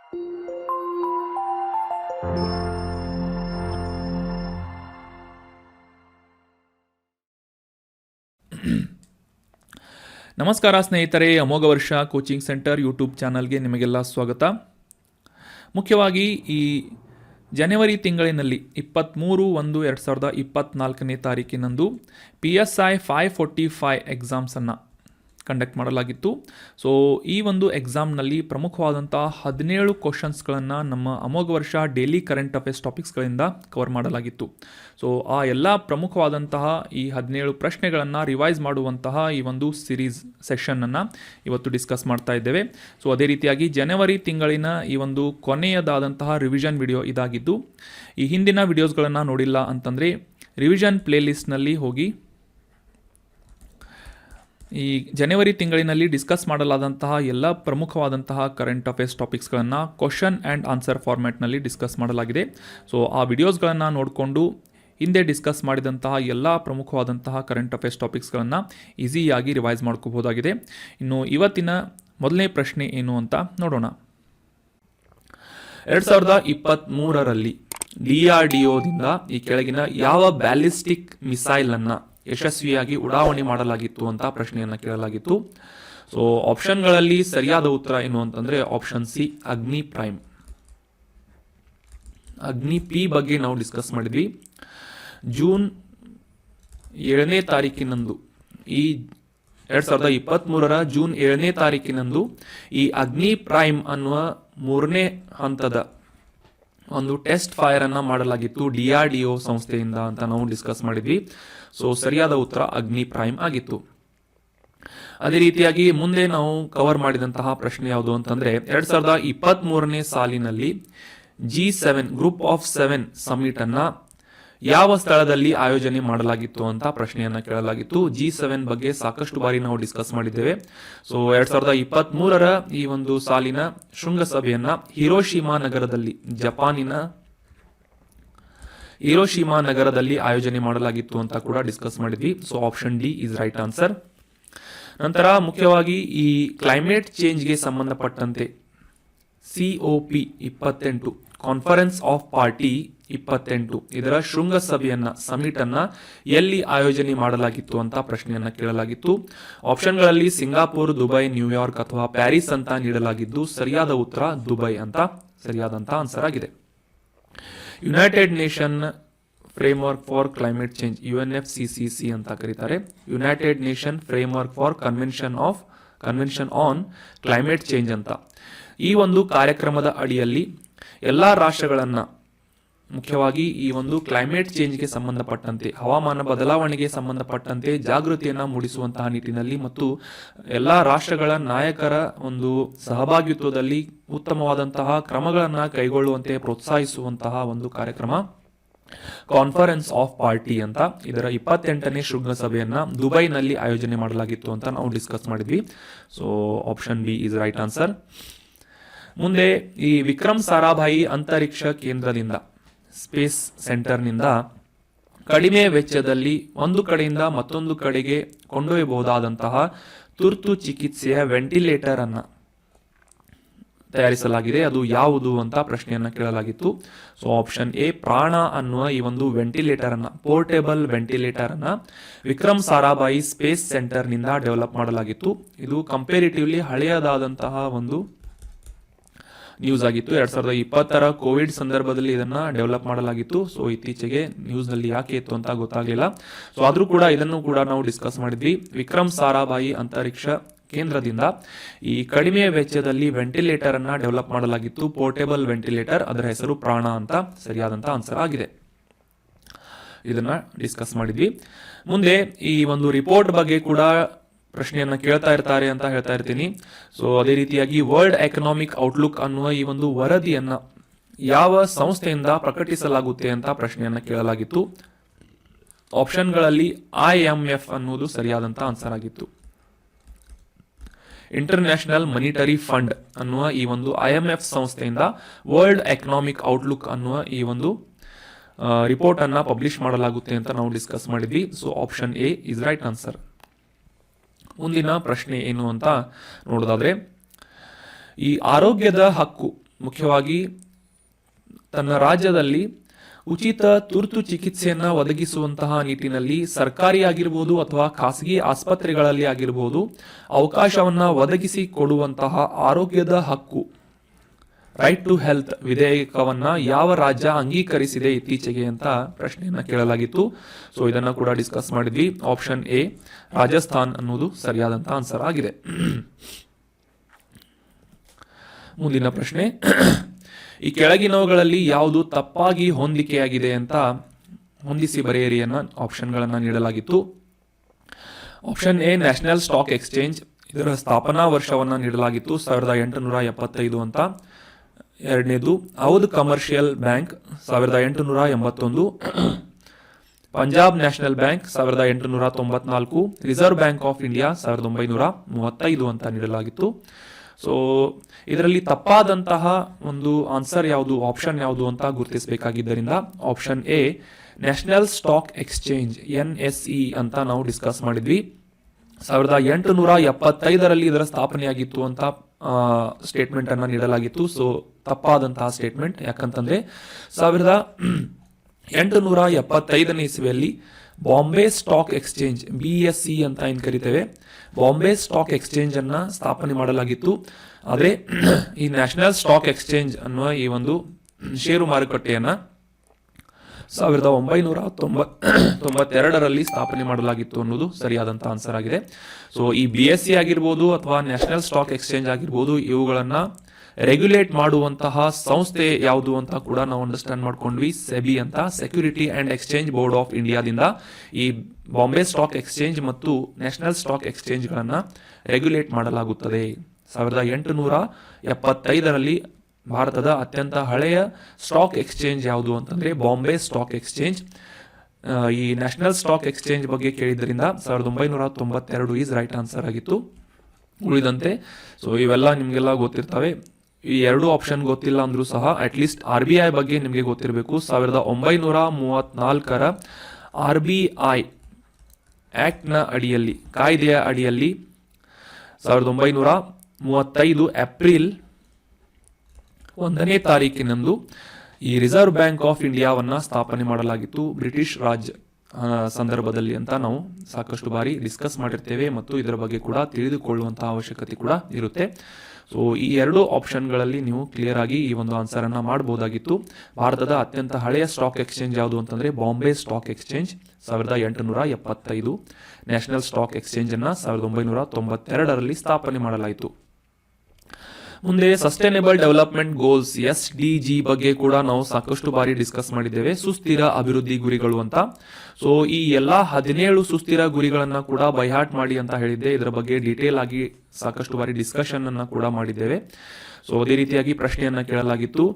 ನಮಸ್ಕಾರ ಸ್ನೇಹಿತರೆ, ಅಮೋಘ ವರ್ಷ ಕೋಚಿಂಗ್ ಸೆಂಟರ್ ಯೂಟ್ಯೂಬ್ ಚಾನಲ್ಗೆ ನಿಮಗೆಲ್ಲ ಸ್ವಾಗತ. ಮುಖ್ಯವಾಗಿ ಈ ಜನವರಿ ತಿಂಗಳಿನಲ್ಲಿ 23/1/2024 ತಾರೀಕಿನಂದು PSI 545 ಎಕ್ಸಾಮ್ಸನ್ನು ಕಂಡಕ್ಟ್ ಮಾಡಲಾಗಿತ್ತು. ಸೊ ಈ ಒಂದು ಎಕ್ಸಾಮ್ನಲ್ಲಿ ಪ್ರಮುಖವಾದಂಥ 17 ಕ್ವಶನ್ಸ್ಗಳನ್ನು ನಮ್ಮ ಅಮೋಘ ವರ್ಷ ಡೈಲಿ ಕರೆಂಟ್ ಅಫೇರ್ಸ್ ಟಾಪಿಕ್ಸ್ಗಳಿಂದ ಕವರ್ ಮಾಡಲಾಗಿತ್ತು. ಸೊ ಆ ಎಲ್ಲ ಪ್ರಮುಖವಾದಂತಹ ಈ 17 ಪ್ರಶ್ನೆಗಳನ್ನು ರಿವೈಸ್ ಮಾಡುವಂತಹ ಈ ಒಂದು ಸಿರೀಸ್ ಸೆಷನ್ನನ್ನು ಇವತ್ತು ಡಿಸ್ಕಸ್ ಮಾಡ್ತಾ ಇದ್ದೇವೆ. ಸೊ ಅದೇ ರೀತಿಯಾಗಿ ಜನವರಿ ತಿಂಗಳಿನ ಈ ಒಂದು ಕೊನೆಯದಾದಂತಹ ರಿವಿಷನ್ ವಿಡಿಯೋ ಇದಾಗಿದ್ದು, ಈ ಹಿಂದಿನ ವಿಡಿಯೋಸ್ಗಳನ್ನು ನೋಡಿಲ್ಲ ಅಂತಂದರೆ ರಿವಿಷನ್ ಪ್ಲೇಲಿಸ್ಟ್ನಲ್ಲಿ ಹೋಗಿ ಈ ಜನವರಿ ತಿಂಗಳಿನಲ್ಲಿ ಡಿಸ್ಕಸ್ ಮಾಡಲಾದಂತಹ ಎಲ್ಲ ಪ್ರಮುಖವಾದಂತಹ ಕರೆಂಟ್ ಅಫೇರ್ಸ್ ಟಾಪಿಕ್ಸ್ಗಳನ್ನು ಕ್ವಶನ್ ಆ್ಯಂಡ್ ಆನ್ಸರ್ ಫಾರ್ಮ್ಯಾಟ್ನಲ್ಲಿ ಡಿಸ್ಕಸ್ ಮಾಡಲಾಗಿದೆ. ಸೊ ಆ ವಿಡಿಯೋಸ್ಗಳನ್ನು ನೋಡಿಕೊಂಡು ಹಿಂದೆ ಡಿಸ್ಕಸ್ ಮಾಡಿದಂತಹ ಎಲ್ಲ ಪ್ರಮುಖವಾದಂತಹ ಕರೆಂಟ್ ಅಫೇರ್ಸ್ ಟಾಪಿಕ್ಸ್ಗಳನ್ನು ಈಸಿಯಾಗಿ ರಿವೈಸ್ ಮಾಡ್ಕೋಬಹುದಾಗಿದೆ. ಇನ್ನು ಇವತ್ತಿನ ಮೊದಲನೇ ಪ್ರಶ್ನೆ ಏನು ಅಂತ ನೋಡೋಣ. 2023ರಲ್ಲಿ DRDOದಿಂದ ಈ ಕೆಳಗಿನ ಯಾವ ಬ್ಯಾಲಿಸ್ಟಿಕ್ ಮಿಸೈಲನ್ನು ಯಶಸ್ವಿಯಾಗಿ ಉಡಾವಣೆ ಮಾಡಲಾಗಿತ್ತು ಅಂತ ಪ್ರಶ್ನೆಯನ್ನು ಕೇಳಲಾಗಿತ್ತು. ಸೊ ಆಪ್ಷನ್ಗಳಲ್ಲಿ ಸರಿಯಾದ ಉತ್ತರ ಏನು ಅಂತಂದರೆ ಆಪ್ಷನ್ ಸಿ, ಅಗ್ನಿ ಪ್ರೈಮ್. ಅಗ್ನಿ ಪಿ ಬಗ್ಗೆ ನಾವು ಡಿಸ್ಕಸ್ ಮಾಡಿದ್ವಿ. ಜೂನ್ 7ನೇ ತಾರೀಕಿನಂದು, ಈ 2023ರ ಜೂನ್ 7ನೇ ತಾರೀಕಿನಂದು ಈ ಅಗ್ನಿ ಪ್ರೈಮ್ ಅನ್ನುವ 3ನೇ ಹಂತದ ಒಂದು ಟೆಸ್ಟ್ ಫೈರ್ ಅನ್ನು ಮಾಡಲಾಗಿತ್ತು DRDO ಸಂಸ್ಥೆಯಿಂದ ಅಂತ ನಾವು ಡಿಸ್ಕಸ್ ಮಾಡಿದ್ವಿ. ಸೊ ಸರಿಯಾದ ಉತ್ತರ ಅಗ್ನಿ ಪ್ರೈಮ್ ಆಗಿತ್ತು. ಅದೇ ರೀತಿಯಾಗಿ ಮುಂದೆ ನಾವು ಕವರ್ ಮಾಡಿದಂತಹ ಪ್ರಶ್ನೆ ಯಾವುದು ಅಂತಂದ್ರೆ 2023ನೇ ಸಾಲಿನಲ್ಲಿ G7 ಗ್ರೂಪ್ ಆಫ್ 7 ಸಮಿಟ್ ಅನ್ನ ಯಾವ ಸ್ಥಳದಲ್ಲಿ ಆಯೋಜನೆ ಮಾಡಲಾಗಿತ್ತು ಅಂತ ಪ್ರಶ್ನೆಯನ್ನ ಕೇಳಲಾಗಿತ್ತು. G7 ಬಗ್ಗೆ ಸಾಕಷ್ಟು ಬಾರಿ ನಾವು ಡಿಸ್ಕಸ್ ಮಾಡಿದ್ದೇವೆ. ಸೊ 2023ರ ಈ ಒಂದು ಸಾಲಿನ ಶೃಂಗಸಭೆಯನ್ನ ಹಿರೋಶಿಮಾ ನಗರದಲ್ಲಿ, ಜಪಾನಿನ ಹಿರೋಶಿಮಾ ನಗರದಲ್ಲಿ ಆಯೋಜನೆ ಮಾಡಲಾಗಿತ್ತು ಅಂತ ಕೂಡ ಡಿಸ್ಕಸ್ ಮಾಡಿದ್ವಿ. So option D is right answer. ನಂತರ ಮುಖ್ಯವಾಗಿ ಈ ಕ್ಲೈಮೇಟ್ ಚೇಂಜ್ಗೆ ಸಂಬಂಧಪಟ್ಟಂತೆ COP 28 ಕಾನ್ಫರೆನ್ಸ್ ಆಫ್ ಪಾರ್ಟಿ 28 ಇದರ ಶೃಂಗಸಭೆಯನ್ನ, ಸಮಿಟ್ ಅನ್ನ ಎಲ್ಲಿ ಆಯೋಜನೆ ಮಾಡಲಾಗಿತ್ತು ಅಂತ ಪ್ರಶ್ನೆಯನ್ನ ಕೇಳಲಾಗಿತ್ತು. ಆಪ್ಷನ್ಗಳಲ್ಲಿ ಸಿಂಗಾಪುರ್, ದುಬೈ, ನ್ಯೂಯಾರ್ಕ್ ಅಥವಾ ಪ್ಯಾರಿಸ್ ಅಂತ ನೀಡಲಾಗಿದ್ದು ಸರಿಯಾದ ಉತ್ತರ ದುಬೈ ಅಂತ ಸರಿಯಾದಂತ ಆನ್ಸರ್ ಆಗಿದೆ. United nation framework for climate change, UNFCCC ಅಂತ ಕರೀತಾರೆ. United nation framework for convention on climate change ಅಂತ. ಈ ಒಂದು ಕಾರ್ಯಕ್ರಮದ ಅಡಿಯಲ್ಲಿ ಎಲ್ಲ ರಾಷ್ಟ್ರಗಳನ್ನ, ಮುಖ್ಯವಾಗಿ ಈ ಒಂದು ಕ್ಲೈಮೇಟ್ ಚೇಂಜ್ಗೆ ಸಂಬಂಧಪಟ್ಟಂತೆ, ಹವಾಮಾನ ಬದಲಾವಣೆಗೆ ಸಂಬಂಧಪಟ್ಟಂತೆ ಜಾಗೃತಿಯನ್ನು ಮೂಡಿಸುವಂತಹ ನಿಟ್ಟಿನಲ್ಲಿ ಮತ್ತು ಎಲ್ಲ ರಾಷ್ಟ್ರಗಳ ನಾಯಕರ ಒಂದು ಸಹಭಾಗಿತ್ವದಲ್ಲಿ ಉತ್ತಮವಾದಂತಹ ಕ್ರಮಗಳನ್ನು ಕೈಗೊಳ್ಳುವಂತೆ ಪ್ರೋತ್ಸಾಹಿಸುವಂತಹ ಒಂದು ಕಾರ್ಯಕ್ರಮ ಕಾನ್ಫರೆನ್ಸ್ ಆಫ್ ಪಾರ್ಟಿ ಅಂತ. ಇದರ 28ನೇ ಶೃಂಗಸಭೆಯನ್ನ ದುಬೈನಲ್ಲಿ ಆಯೋಜನೆ ಮಾಡಲಾಗಿತ್ತು ಅಂತ ನಾವು ಡಿಸ್ಕಸ್ ಮಾಡಿದ್ವಿ. So option B is right answer. ಮುಂದೆ ಈ ವಿಕ್ರಮ್ ಸಾರಾಭಾಯಿ ಅಂತರಿಕ್ಷ ಕೇಂದ್ರದಿಂದ, ಸ್ಪೇಸ್ ಸೆಂಟರ್ನಿಂದ ಕಡಿಮೆ ವೆಚ್ಚದಲ್ಲಿ ಒಂದು ಕಡೆಯಿಂದ ಮತ್ತೊಂದು ಕಡೆಗೆ ಕೊಂಡೊಯ್ಯಬಹುದಾದಂತಹ ತುರ್ತು ಚಿಕಿತ್ಸೆಯ ವೆಂಟಿಲೇಟರ್ ಅನ್ನ ತಯಾರಿಸಲಾಗಿದೆ. ಅದು ಯಾವುದು ಅಂತ ಪ್ರಶ್ನೆಯನ್ನ ಕೇಳಲಾಗಿತ್ತು. ಸೊ ಆಪ್ಷನ್ ಎ, ಪ್ರಾಣ ಅನ್ನುವ ಈ ಒಂದು ವೆಂಟಿಲೇಟರ್ ಅನ್ನ, ಪೋರ್ಟೇಬಲ್ ವೆಂಟಿಲೇಟರ್ ಅನ್ನ ವಿಕ್ರಮ್ ಸಾರಾಭಾಯಿ ಸ್ಪೇಸ್ ಸೆಂಟರ್ ನಿಂದ ಡೆವಲಪ್ ಮಾಡಲಾಗಿತ್ತು. ಇದು ಕಂಪೇರಿಟಿವ್ಲಿ ಹಳೆಯದಾದಂತಹ ಒಂದು ನ್ಯೂಸ್ ಆಗಿತ್ತು. 2020ರ ಕೋವಿಡ್ ಸಂದರ್ಭದಲ್ಲಿ ಇದನ್ನ ಡೆವಲಪ್ ಮಾಡಲಾಗಿತ್ತು. ಸೊ ಇತ್ತೀಚೆಗೆ ನ್ಯೂಸ್ ನಲ್ಲಿ ಯಾಕೆ ಇತ್ತು ಅಂತ ಗೊತ್ತಾಗಲಿಲ್ಲ. ಸೊ ಆದ್ರೂ ಕೂಡ ಇದನ್ನು ಕೂಡ ನಾವು ಡಿಸ್ಕಸ್ ಮಾಡಿದ್ವಿ. ವಿಕ್ರಮ್ ಸಾರಾಭಾಯಿ ಅಂತರಿಕ್ಷ ಕೇಂದ್ರದಿಂದ ಈ ಕಡಿಮೆ ವೆಚ್ಚದಲ್ಲಿ ವೆಂಟಿಲೇಟರ್ ಅನ್ನ ಡೆವಲಪ್ ಮಾಡಲಾಗಿತ್ತು, ಪೋರ್ಟೇಬಲ್ ವೆಂಟಿಲೇಟರ್. ಅದರ ಹೆಸರು ಪ್ರಾಣ ಅಂತ ಸರಿಯಾದಂತ ಆನ್ಸರ್ ಆಗಿದೆ. ಇದನ್ನ ಡಿಸ್ಕಸ್ ಮಾಡಿದ್ವಿ. ಮುಂದೆ ಈ ಒಂದು ರಿಪೋರ್ಟ್ ಬಗ್ಗೆ ಕೂಡ ಪ್ರಶ್ನೆಯನ್ನ ಕೇಳ್ತಾ ಇರ್ತಾರೆ ಅಂತ ಹೇಳ್ತಾ ಇರ್ತೀನಿ. ಸೊ ಅದೇ ರೀತಿಯಾಗಿ ವರ್ಲ್ಡ್ ಎಕನಾಮಿಕ್ ಔಟ್ಲುಕ್ ಅನ್ನುವ ಈ ಒಂದು ವರದಿಯನ್ನ ಯಾವ ಸಂಸ್ಥೆಯಿಂದ ಪ್ರಕಟಿಸಲಾಗುತ್ತೆ ಅಂತ ಪ್ರಶ್ನೆಯನ್ನ ಕೇಳಲಾಗಿತ್ತು. ಆಪ್ಷನ್ಗಳಲ್ಲಿ IMF ಅನ್ನುವುದು ಸರಿಯಾದಂತ ಆನ್ಸರ್ ಆಗಿತ್ತು. ಇಂಟರ್ನ್ಯಾಷನಲ್ ಮಾನಿಟರಿ ಫಂಡ್ ಅನ್ನುವ ಈ ಒಂದು IMF ಸಂಸ್ಥೆಯಿಂದ ವರ್ಲ್ಡ್ ಎಕನಾಮಿಕ್ ಔಟ್ಲುಕ್ ಅನ್ನುವ ಈ ಒಂದು ರಿಪೋರ್ಟ್ ಅನ್ನ ಪಬ್ಲಿಷ್ ಮಾಡಲಾಗುತ್ತೆ ಅಂತ ನಾವು ಡಿಸ್ಕಸ್ ಮಾಡಿದ್ವಿ. So option A is right answer. ಮುಂದಿನ ಪ್ರಶ್ನೆ ಏನು ಅಂತ ನೋಡೋದಾದ್ರೆ, ಈ ಆರೋಗ್ಯದ ಹಕ್ಕು ಮುಖ್ಯವಾಗಿ ತನ್ನ ರಾಜ್ಯದಲ್ಲಿ ಉಚಿತ ತುರ್ತು ಚಿಕಿತ್ಸೆಯನ್ನ ಒದಗಿಸುವಂತಹ ನಿಟ್ಟಿನಲ್ಲಿ ಸರ್ಕಾರಿ ಆಗಿರ್ಬೋದು ಅಥವಾ ಖಾಸಗಿ ಆಸ್ಪತ್ರೆಗಳಲ್ಲಿ ಆಗಿರ್ಬೋದು ಅವಕಾಶವನ್ನ ಒದಗಿಸಿ ಕೊಡುವಂತಹ ಆರೋಗ್ಯದ ಹಕ್ಕು ರೈಟ್ ಟು ಹೆಲ್ತ್ ವಿಧೇಯಕವನ್ನ ಯಾವ ರಾಜ್ಯ ಅಂಗೀಕರಿಸಿದೆ ಇತ್ತೀಚೆಗೆ ಅಂತ ಪ್ರಶ್ನೆಯನ್ನ ಕೇಳಲಾಗಿತ್ತು. ಸೊ ಇದನ್ನ ಕೂಡ ಡಿಸ್ಕಸ್ ಮಾಡಿದ್ವಿ. ಆಪ್ಷನ್ ಎ ರಾಜಸ್ಥಾನ್ ಅನ್ನೋದು ಸರಿಯಾದಂತಹ ಆನ್ಸರ್ ಆಗಿದೆ. ಮುಂದಿನ ಪ್ರಶ್ನೆ, ಈ ಕೆಳಗಿನವುಗಳಲ್ಲಿ ಯಾವುದು ತಪ್ಪಾಗಿ ಹೊಂದಿಕೆಯಾಗಿದೆ ಅಂತ ಹೊಂದಿಸಿ ಬರೆಯಿರಿಯನ್ನ ಆಪ್ಷನ್ಗಳನ್ನ ನೀಡಲಾಗಿತ್ತು. Option A national stock exchange, ಇದರ ಸ್ಥಾಪನಾ ವರ್ಷವನ್ನ ನೀಡಲಾಗಿತ್ತು 1875 ಅಂತ. ಎರಡನೇದು Awadh commercial bank 1881, Punjab national bank 1894, reserve bank of India 1935 ಅಂತ ನೀಡಲಾಗಿತ್ತು. ಸೊ ಇದರಲ್ಲಿ ತಪ್ಪಾದಂತಹ ಒಂದು ಆನ್ಸರ್ ಯಾವುದು, ಆಪ್ಷನ್ ಯಾವುದು ಅಂತ ಗುರುತಿಸಬೇಕಾಗಿದ್ದರಿಂದ option A national stock exchange NSE ಅಂತ ನಾವು ಡಿಸ್ಕಸ್ ಮಾಡಿದ್ವಿ. 1875 ಇದರ ಸ್ಥಾಪನೆಯಾಗಿತ್ತು ಅಂತ ಸ್ಟೇಟ್ಮೆಂಟ್ ಅನ್ನ ನೀಡಲಾಗಿತ್ತು. ಸೊ ತಪ್ಪಾದಂತಹ ಸ್ಟೇಟ್ಮೆಂಟ್. ಯಾಕಂತಂದ್ರೆ 1875 ಇಸ್ವಿಯಲ್ಲಿ ಬಾಂಬೆ ಸ್ಟಾಕ್ ಎಕ್ಸ್ಚೇಂಜ್ BSE ಅಂತ ಏನ್ ಕರಿತೇವೆ, ಬಾಂಬೆ ಸ್ಟಾಕ್ ಎಕ್ಸ್ಚೇಂಜ್ ಅನ್ನ ಸ್ಥಾಪನೆ ಮಾಡಲಾಗಿತ್ತು. ಆದ್ರೆ ಈ ನ್ಯಾಷನಲ್ ಸ್ಟಾಕ್ ಎಕ್ಸ್ಚೇಂಜ್ ಅನ್ನುವ ಈ ಒಂದು ಷೇರು ಮಾರುಕಟ್ಟೆಯನ್ನ 1992 ಸ್ಥಾಪನೆ ಮಾಡಲಾಗಿತ್ತು ಅನ್ನೋದು ಸರಿಯಾದಂತ ಆನ್ಸರ್ ಆಗಿದೆ. ಸೊ ಈ BSE ಆಗಿರ್ಬೋದು ಅಥವಾ ನ್ಯಾಷನಲ್ ಸ್ಟಾಕ್ ಎಕ್ಸ್ಚೇಂಜ್ ಆಗಿರ್ಬೋದು ಇವುಗಳನ್ನ ರೆಗ್ಯುಲೇಟ್ ಮಾಡುವಂತಹ ಸಂಸ್ಥೆ ಯಾವುದು ಅಂತ ಕೂಡ ನಾವು ಅಂಡರ್ಸ್ಟ್ಯಾಂಡ್ ಮಾಡ್ಕೊಂಡ್ವಿ. ಸೆಬಿ ಅಂತ, security and exchange board of ಇಂಡಿಯಾದಿಂದ ಈ ಬಾಂಬೆ ಸ್ಟಾಕ್ ಎಕ್ಸ್ಚೇಂಜ್ ಮತ್ತು ನ್ಯಾಷನಲ್ ಸ್ಟಾಕ್ ಎಕ್ಸ್ಚೇಂಜ್ ಗಳನ್ನ ರೆಗ್ಯುಲೇಟ್ ಮಾಡಲಾಗುತ್ತದೆ. 1875 ಭಾರತದ ಅತ್ಯಂತ ಹಳೆಯ ಸ್ಟಾಕ್ ಎಕ್ಸ್ಚೇಂಜ್ ಯಾವುದು ಅಂತಂದ್ರೆ ಬಾಂಬೆ ಸ್ಟಾಕ್ ಎಕ್ಸ್ಚೇಂಜ್. ಈ ನ್ಯಾಷನಲ್ ಸ್ಟಾಕ್ ಎಕ್ಸ್ಚೇಂಜ್ ಬಗ್ಗೆ ಕೇಳಿದ್ರಿಂದ 1992 ಈಸ್ ರೈಟ್ ಆನ್ಸರ್ ಆಗಿತ್ತು. ಉಳಿದಂತೆ ಸೊ ಇವೆಲ್ಲ ನಿಮ್ಗೆಲ್ಲ ಗೊತ್ತಿರ್ತವೆ. ಈ ಎರಡು ಆಪ್ಷನ್ ಗೊತ್ತಿಲ್ಲ ಅಂದ್ರೂ ಸಹ ಅಟ್ಲೀಸ್ಟ್ RBI ಬಗ್ಗೆ ನಿಮಗೆ ಗೊತ್ತಿರಬೇಕು. 1934 RBI ಆಕ್ಟ್ ನ ಅಡಿಯಲ್ಲಿ, ಕಾಯ್ದೆಯ ಅಡಿಯಲ್ಲಿ 1935 ಏಪ್ರಿಲ್ 1ನೇ ತಾರೀಕಿನಂದು ಈ ರಿಸರ್ವ್ ಬ್ಯಾಂಕ್ ಆಫ್ ಇಂಡಿಯಾವನ್ನ ಸ್ಥಾಪನೆ ಮಾಡಲಾಗಿತ್ತು ಬ್ರಿಟಿಷ್ ರಾಜ್ ಸಂದರ್ಭದಲ್ಲಿ ಅಂತ ನಾವು ಸಾಕಷ್ಟು ಬಾರಿ ಡಿಸ್ಕಸ್ ಮಾಡಿರ್ತೇವೆ ಮತ್ತು ಇದರ ಬಗ್ಗೆ ಕೂಡ ತಿಳಿದುಕೊಳ್ಳುವಂತಹ ಅವಶ್ಯಕತೆ ಕೂಡ ಇರುತ್ತೆ. ಸೊ ಈ ಎರಡು ಆಪ್ಷನ್ಗಳಲ್ಲಿ ನೀವು ಕ್ಲಿಯರ್ ಆಗಿ ಈ ಒಂದು ಆನ್ಸರ್ ಅನ್ನ ಮಾಡಬಹುದಾಗಿತ್ತು. ಭಾರತದ ಅತ್ಯಂತ ಹಳೆಯ ಸ್ಟಾಕ್ ಎಕ್ಸ್ಚೇಂಜ್ ಯಾವುದು ಅಂತಂದ್ರೆ Bombay stock exchange 1875, national stock exchange ಅನ್ನ 1992 ಸ್ಥಾಪನೆ ಮಾಡಲಾಯಿತು. ಮುಂದೆ ಸಸ್ಟೈನೇಬಲ್ ಡೆವಲಪ್ಮೆಂಟ್ ಗೋಲ್ಸ್ SDG ಬಗ್ಗೆ ಕೂಡ ನಾವು ಸಾಕಷ್ಟು ಬಾರಿ ಡಿಸ್ಕಸ್ ಮಾಡಿದ್ದೇವೆ. ಸುಸ್ಥಿರ ಅಭಿವೃದ್ಧಿ ಗುರಿಗಳು ಅಂತ. ಸೊ ಈ ಎಲ್ಲಾ 17 ಸುಸ್ಥಿರ ಗುರಿಗಳನ್ನ ಕೂಡ ಬೈಹಾರ್ಟ್ ಮಾಡಿ ಅಂತ ಹೇಳಿದ್ದೆ. ಇದರ ಬಗ್ಗೆ ಡೀಟೇಲ್ ಆಗಿ ಸಾಕಷ್ಟು ಬಾರಿ ಡಿಸ್ಕಷನ್ ಅನ್ನ ಕೂಡ ಮಾಡಿದ್ದೇವೆ. ಸೊ ಅದೇ ರೀತಿಯಾಗಿ ಪ್ರಶ್ನೆಯನ್ನ ಕೇಳಲಾಗಿತ್ತು,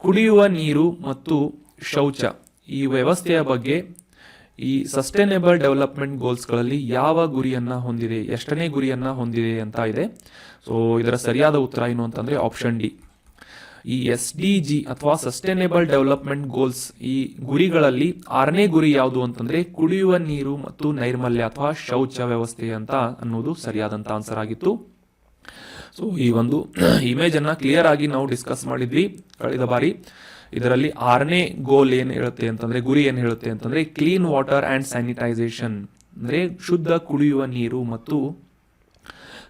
ಕುಡಿಯುವ ನೀರು ಮತ್ತು ಶೌಚ ಈ ವ್ಯವಸ್ಥೆಯ ಬಗ್ಗೆ ಈ ಸಸ್ಟೈನೇಬಲ್ ಡೆವಲಪ್ಮೆಂಟ್ ಗೋಲ್ಸ್ಗಳಲ್ಲಿ ಯಾವ ಗುರಿಯನ್ನ ಹೊಂದಿದೆ, ಎಷ್ಟನೇ ಗುರಿಯನ್ನ ಹೊಂದಿದೆ ಅಂತ ಇದೆ. ಸೊ ಇದರ ಸರಿಯಾದ ಉತ್ತರ ಏನು ಅಂತಂದ್ರೆ ಆಪ್ಷನ್ ಡಿ. ಈ SDG ಅಥವಾ ಸಸ್ಟೈನೇಬಲ್ ಡೆವಲಪ್ಮೆಂಟ್ ಗೋಲ್ಸ್ ಈ ಗುರಿಗಳಲ್ಲಿ 6ನೇ ಗುರಿ ಯಾವುದು ಅಂತಂದ್ರೆ ಕುಡಿಯುವ ನೀರು ಮತ್ತು ನೈರ್ಮಲ್ಯ ಅಥವಾ ಶೌಚ ವ್ಯವಸ್ಥೆ ಅಂತ ಅನ್ನೋದು ಸರಿಯಾದಂತ ಆನ್ಸರ್ ಆಗಿತ್ತು. ಸೊ ಈ ಒಂದು ಇಮೇಜ್ ಅನ್ನ ಕ್ಲಿಯರ್ ಆಗಿ ನಾವು ಡಿಸ್ಕಸ್ ಮಾಡಿದ್ವಿ ಕಳೆದ ಬಾರಿ. ಇದರಲ್ಲಿ 6ನೇ ಗೋಲ್ ಏನ್ ಹೇಳುತ್ತೆ ಅಂತಂದ್ರೆ, ಗುರಿ ಏನ್ ಹೇಳುತ್ತೆ ಅಂತಂದ್ರೆ ಕ್ಲೀನ್ ವಾಟರ್ ಅಂಡ್ ಸ್ಯಾನಿಟೈಸೇಷನ್, ಅಂದ್ರೆ ಶುದ್ಧ ಕುಡಿಯುವ ನೀರು ಮತ್ತು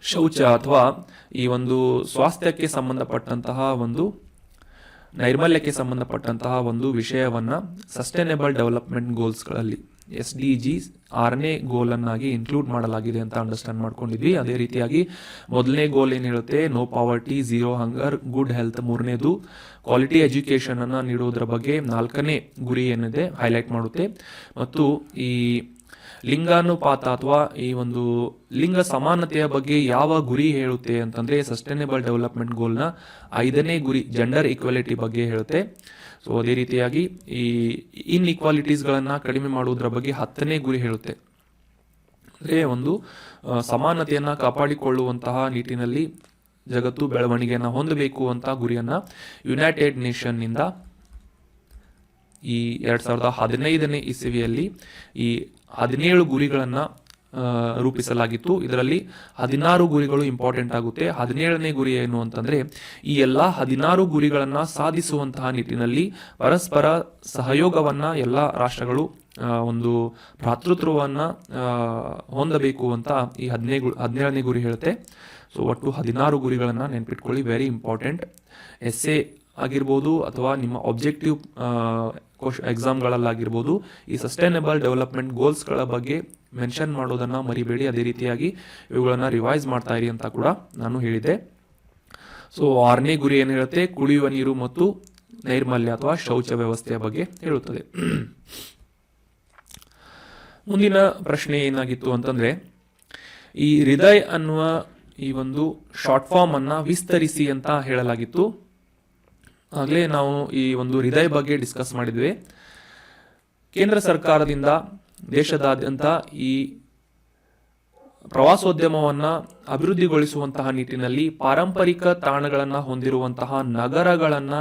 ಶೌಚ ಅಥವಾ ಈ ಒಂದು ಸ್ವಾಸ್ಥ್ಯಕ್ಕೆ ಸಂಬಂಧಪಟ್ಟಂತಹ ಒಂದು ನೈರ್ಮಲ್ಯಕ್ಕೆ ಸಂಬಂಧಪಟ್ಟಂತಹ ಒಂದು ವಿಷಯವನ್ನ ಸಸ್ಟೈನೇಬಲ್ ಡೆವಲಪ್ಮೆಂಟ್ ಗೋಲ್ಸ್ಗಳಲ್ಲಿ SDG 6ನೇ ಗೋಲ್ ಅನ್ನಾಗಿ ಇನ್ಕ್ಲೂಡ್ ಮಾಡಲಾಗಿದೆ ಅಂತ ಅಂಡರ್ಸ್ಟ್ಯಾಂಡ್ ಮಾಡ್ಕೊಂಡಿದ್ವಿ. ಅದೇ ರೀತಿಯಾಗಿ ಮೊದಲನೇ ಗೋಲ್ ಏನ್ ಹೇಳುತ್ತೆ, ನೋ ಪಾವರ್ಟಿ, ಝೀರೋ ಹಂಗರ್, ಗುಡ್ ಹೆಲ್ತ್. 3ನೇದು ಕ್ವಾಲಿಟಿ ಎಜುಕೇಶನ್ ಅನ್ನ ನೀಡುವುದರ ಬಗ್ಗೆ 4ನೇ ಗುರಿ ಏನಿದೆ ಹೈಲೈಟ್ ಮಾಡುತ್ತೆ. ಮತ್ತು ಈ ಲಿಂಗಾನುಪಾತ ಅಥವಾ ಈ ಒಂದು ಲಿಂಗ ಸಮಾನತೆಯ ಬಗ್ಗೆ ಯಾವ ಗುರಿ ಹೇಳುತ್ತೆ ಅಂತಂದ್ರೆ ಸಸ್ಟೈನೇಬಲ್ ಡೆವಲಪ್ಮೆಂಟ್ ಗೋಲ್ನ 5ನೇ ಗುರಿ ಜೆಂಡರ್ ಈಕ್ವಾಲಿಟಿ ಬಗ್ಗೆ ಹೇಳುತ್ತೆ. ಸೊ ಅದೇ ರೀತಿಯಾಗಿ ಈ ಇನ್ಇಕ್ವಾಲಿಟೀಸ್ ಗಳನ್ನ ಕಡಿಮೆ ಮಾಡುವುದರ ಬಗ್ಗೆ 10ನೇ ಗುರಿ ಹೇಳುತ್ತೆ. ಅಂದ್ರೆ ಒಂದು ಸಮಾನತೆಯನ್ನ ಕಾಪಾಡಿಕೊಳ್ಳುವಂತಹ ನಿಟ್ಟಿನಲ್ಲಿ ಜಗತ್ತು ಬೆಳವಣಿಗೆಯನ್ನ ಹೊಂದಬೇಕು ಅಂತ ಗುರಿಯನ್ನ ಯುನೈಟೆಡ್ ನೇಷನ್ ನಿಂದ ಈ 2015ನೇ ಇಸವಿಯಲ್ಲಿ ಈ 17 ಗುರಿಗಳನ್ನ ರೂಪಿಸಲಾಗಿತ್ತು. ಇದರಲ್ಲಿ 16 ಗುರಿಗಳು ಇಂಪಾರ್ಟೆಂಟ್ ಆಗುತ್ತೆ. 17ನೇ ಗುರಿ ಏನು ಅಂತಂದ್ರೆ ಈ ಎಲ್ಲ 16 ಗುರಿಗಳನ್ನ ಸಾಧಿಸುವಂತಹ ನಿಟ್ಟಿನಲ್ಲಿ ಪರಸ್ಪರ ಸಹಯೋಗವನ್ನ ಎಲ್ಲ ರಾಷ್ಟ್ರಗಳು ಒಂದು ಭ್ರಾತೃತ್ವವನ್ನ ಹೊಂದಬೇಕು ಅಂತ ಈ 17ನೇ ಗುರಿ ಹೇಳುತ್ತೆ. ಸೊ ಒಟ್ಟು 16 ಗುರಿಗಳನ್ನ ನೆನ್ಪಿಟ್ಕೊಳ್ಳಿ, ವೆರಿ ಇಂಪಾರ್ಟೆಂಟ್. ಎಸ್ಸೆ ಆಗಿರ್ಬೋದು ಅಥವಾ ನಿಮ್ಮ ಆಬ್ಜೆಕ್ಟಿವ್ ಎಕ್ಸಾಮ್ಗಳಲ್ಲಾಗಿರ್ಬೋದು ಈ ಸಸ್ಟೈನಬಲ್ ಡೆವಲಪ್ಮೆಂಟ್ ಗೋಲ್ಸ್ಗಳ ಬಗ್ಗೆ ಮೆನ್ಷನ್ ಮಾಡೋದನ್ನ ಮರಿಬೇಡಿ. ಅದೇ ರೀತಿಯಾಗಿ ಇವುಗಳನ್ನ ರಿವೈಸ್ ಮಾಡ್ತಾ ಇರಿ ಅಂತ ಕೂಡ ನಾನು ಹೇಳಿದೆ. ಸೊ 6ನೇ ಗುರಿ ಏನು ಹೇಳುತ್ತೆ, ಕುಡಿಯುವ ನೀರು ಮತ್ತು ನೈರ್ಮಲ್ಯ ಅಥವಾ ಶೌಚ ವ್ಯವಸ್ಥೆಯ ಬಗ್ಗೆ ಹೇಳುತ್ತದೆ. ಮುಂದಿನ ಪ್ರಶ್ನೆ ಏನಾಗಿತ್ತು ಅಂತಂದ್ರೆ ಈ ಹೃದಯ್ ಅನ್ನುವ ಈ ಒಂದು ಶಾರ್ಟ್ ಫಾರ್ಮ್ ಅನ್ನ ವಿಸ್ತರಿಸಿ ಅಂತ ಹೇಳಲಾಗಿತ್ತು. ಆಗಲೇ ನಾವು ಈ ಒಂದು ಹೃದಯ ಬಗ್ಗೆ ಡಿಸ್ಕಸ್ ಮಾಡಿದ್ವಿ. ಕೇಂದ್ರ ಸರ್ಕಾರದಿಂದ ದೇಶದಾದ್ಯಂತ ಈ ಪ್ರವಾಸೋದ್ಯಮವನ್ನ ಅಭಿವೃದ್ಧಿಗೊಳಿಸುವಂತಹ ನಿಟ್ಟಿನಲ್ಲಿ ಪಾರಂಪರಿಕ ತಾಣಗಳನ್ನು ಹೊಂದಿರುವಂತಹ ನಗರಗಳನ್ನ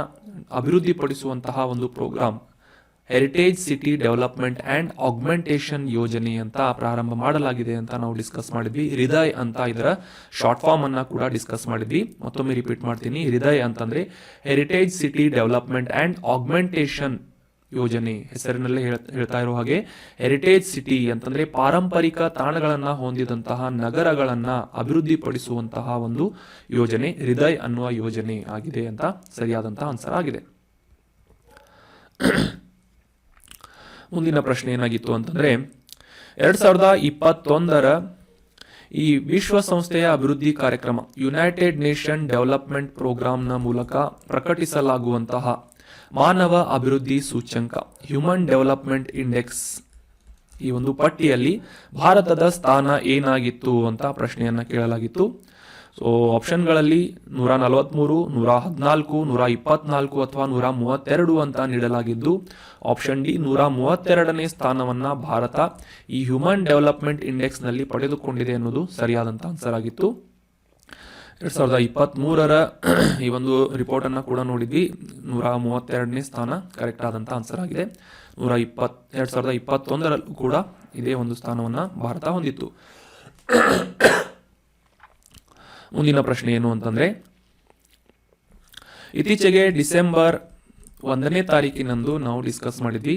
ಅಭಿವೃದ್ಧಿಪಡಿಸುವಂತಹ ಒಂದು program heritage city development and augmentation ಯೋಜನೆ ಅಂತ ಪ್ರಾರಂಭ ಮಾಡಲಾಗಿದೆ ಅಂತ ನಾವು ಡಿಸ್ಕಸ್ ಮಾಡಿದ್ವಿ. ಹೃದಯ್ ಅಂತ ಇದರ ಶಾರ್ಟ್ ಫಾರ್ಮ್ ಅನ್ನ ಕೂಡ ಡಿಸ್ಕಸ್ ಮಾಡಿದ್ವಿ. ಮತ್ತೊಮ್ಮೆ ರಿಪೀಟ್ ಮಾಡ್ತೀನಿ, ಹೃದಯ್ ಅಂತಂದ್ರೆ heritage city development and augmentation ಯೋಜನೆ. ಹೆಸರಿನಲ್ಲೇ ಹೇಳ್ತಾ ಇರೋ ಹಾಗೆ ಹೆರಿಟೇಜ್ ಸಿಟಿ ಅಂತಂದ್ರೆ ಪಾರಂಪರಿಕ ತಾಣಗಳನ್ನ ಹೊಂದಿದಂತಹ ನಗರಗಳನ್ನ ಅಭಿವೃದ್ಧಿಪಡಿಸುವಂತಹ ಒಂದು ಯೋಜನೆ ಹೃದಯ್ ಅನ್ನುವ ಯೋಜನೆ ಆಗಿದೆ ಅಂತ ಸರಿಯಾದಂತಹ ಆನ್ಸರ್ ಆಗಿದೆ. ಮುಂದಿನ ಪ್ರಶ್ನೆ ಏನಾಗಿತ್ತು ಅಂತಂದ್ರೆ 2021ರ ಈ ವಿಶ್ವಸಂಸ್ಥೆಯ ಅಭಿವೃದ್ಧಿ ಕಾರ್ಯಕ್ರಮ ಯುನೈಟೆಡ್ ನೇಷನ್ ಡೆವಲಪ್ಮೆಂಟ್ ಪ್ರೋಗ್ರಾಂನ ಮೂಲಕ ಪ್ರಕಟಿಸಲಾಗುವಂತಹ ಮಾನವ ಅಭಿವೃದ್ಧಿ ಸೂಚ್ಯಂಕ ಹ್ಯೂಮನ್ ಡೆವಲಪ್ಮೆಂಟ್ ಇಂಡೆಕ್ಸ್ ಈ ಒಂದು ಪಟ್ಟಿಯಲ್ಲಿ ಭಾರತದ ಸ್ಥಾನ ಏನಾಗಿತ್ತು ಅಂತ ಪ್ರಶ್ನೆಯನ್ನ ಕೇಳಲಾಗಿತ್ತು. ಸೊ ಆಪ್ಷನ್ಗಳಲ್ಲಿ 143, 114, 124 ಅಥವಾ 132 ಅಂತ ನೀಡಲಾಗಿದ್ದು ಆಪ್ಷನ್ ಡಿ 132ನೇ ಸ್ಥಾನವನ್ನ ಭಾರತ ಈ ಹ್ಯೂಮನ್ ಡೆವಲಪ್ಮೆಂಟ್ ಇಂಡೆಕ್ಸ್ ನಲ್ಲಿ ಪಡೆದುಕೊಂಡಿದೆ ಅನ್ನೋದು ಸರಿಯಾದಂತ ಆನ್ಸರ್ ಆಗಿತ್ತು. 2023ರ ಈ ಒಂದು ರಿಪೋರ್ಟ್ ಅನ್ನ ಕೂಡ ನೋಡಿದ್ವಿ. 132ನೇ ಸ್ಥಾನ ಕರೆಕ್ಟ್ ಆದಂತ ಆನ್ಸರ್ ಆಗಿದೆ. 2021ರಲ್ಲೂ ಕೂಡ ಇದೇ ಒಂದು ಸ್ಥಾನವನ್ನ ಭಾರತ ಹೊಂದಿತ್ತು. ಮುಂದಿನ ಪ್ರಶ್ನೆ ಏನು ಅಂತಂದ್ರೆ ಇತ್ತೀಚೆಗೆ ಡಿಸೆಂಬರ್ 1ನೇ ತಾರೀಕಿನಂದು ನಾವು ಡಿಸ್ಕಸ್ ಮಾಡಿದ್ವಿ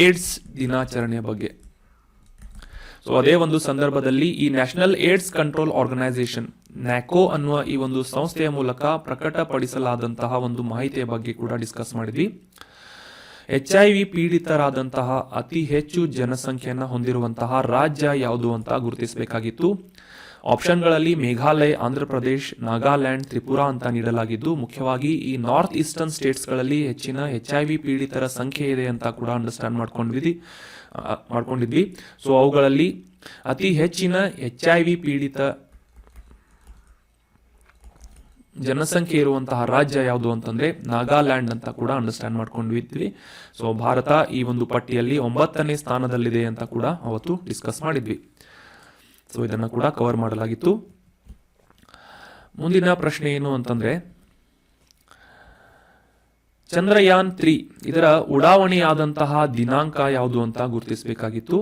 ಏಡ್ಸ್ ದಿನಾಚರಣೆಯ ಬಗ್ಗೆ. ಸೊ ಅದೇ ಒಂದು ಸಂದರ್ಭದಲ್ಲಿ ಈ ನ್ಯಾಷನಲ್ ಏಡ್ಸ್ ಕಂಟ್ರೋಲ್ ಆರ್ಗನೈಸೇಷನ್ ನ್ಯಾಕೋ ಅನ್ನುವ ಈ ಒಂದು ಸಂಸ್ಥೆಯ ಮೂಲಕ ಪ್ರಕಟಪಡಿಸಲಾದಂತಹ ಒಂದು ಮಾಹಿತಿಯ ಬಗ್ಗೆ ಕೂಡ ಡಿಸ್ಕಸ್ ಮಾಡಿದ್ವಿ. HIV ಪೀಡಿತರಾದಂತಹ ಅತಿ ಹೆಚ್ಚು ಜನಸಂಖ್ಯೆಯನ್ನು ಹೊಂದಿರುವಂತಹ ರಾಜ್ಯ ಯಾವುದು ಅಂತ ಗುರುತಿಸಬೇಕಾಗಿತ್ತು. ಆಪ್ಷನ್ಗಳಲ್ಲಿ ಮೇಘಾಲಯ, ಆಂಧ್ರ ಪ್ರದೇಶ್, ನಾಗಾಲ್ಯಾಂಡ್, ತ್ರಿಪುರಾ ಅಂತ ನೀಡಲಾಗಿದ್ದು ಮುಖ್ಯವಾಗಿ ಈ ನಾರ್ತ್ ಈಸ್ಟರ್ನ್ ಸ್ಟೇಟ್ಸ್ಗಳಲ್ಲಿ ಹೆಚ್ಚಿನ HIV ಪೀಡಿತರ ಸಂಖ್ಯೆ ಇದೆ ಅಂತ ಕೂಡ ಅಂಡರ್ಸ್ಟ್ಯಾಂಡ್ ಮಾಡ್ಕೊಂಡಿದ್ವಿ. ಸೊ ಅವುಗಳಲ್ಲಿ ಅತಿ ಹೆಚ್ಚಿನ HIV ಪೀಡಿತ ಜನಸಂಖ್ಯೆ ಇರುವಂತಹ ರಾಜ್ಯ ಯಾವುದು ಅಂತಂದ್ರೆ ನಾಗಾಲ್ಯಾಂಡ್ ಅಂತ ಕೂಡ ಅಂಡರ್ಸ್ಟ್ಯಾಂಡ್ ಮಾಡ್ಕೊಂಡಿದ್ವಿ. ಸೊ ಭಾರತ ಈ ಒಂದು ಪಟ್ಟಿಯಲ್ಲಿ 9ನೇ ಸ್ಥಾನದಲ್ಲಿದೆ ಅಂತ ಕೂಡ ಅವತ್ತು ಡಿಸ್ಕಸ್ ಮಾಡಿದ್ವಿ. ಸೊ ಇದನ್ನ ಕೂಡ ಕವರ್ ಮಾಡಲಾಗಿತ್ತು. ಮುಂದಿನ ಪ್ರಶ್ನೆ ಏನು ಅಂತಂದ್ರೆ ಚಂದ್ರಯಾನ್ 3 ಇದರ ಉಡಾವಣೆಯಾದಂತಹ ದಿನಾಂಕ ಯಾವುದು ಅಂತ ಗುರುತಿಸಬೇಕಾಗಿತ್ತು.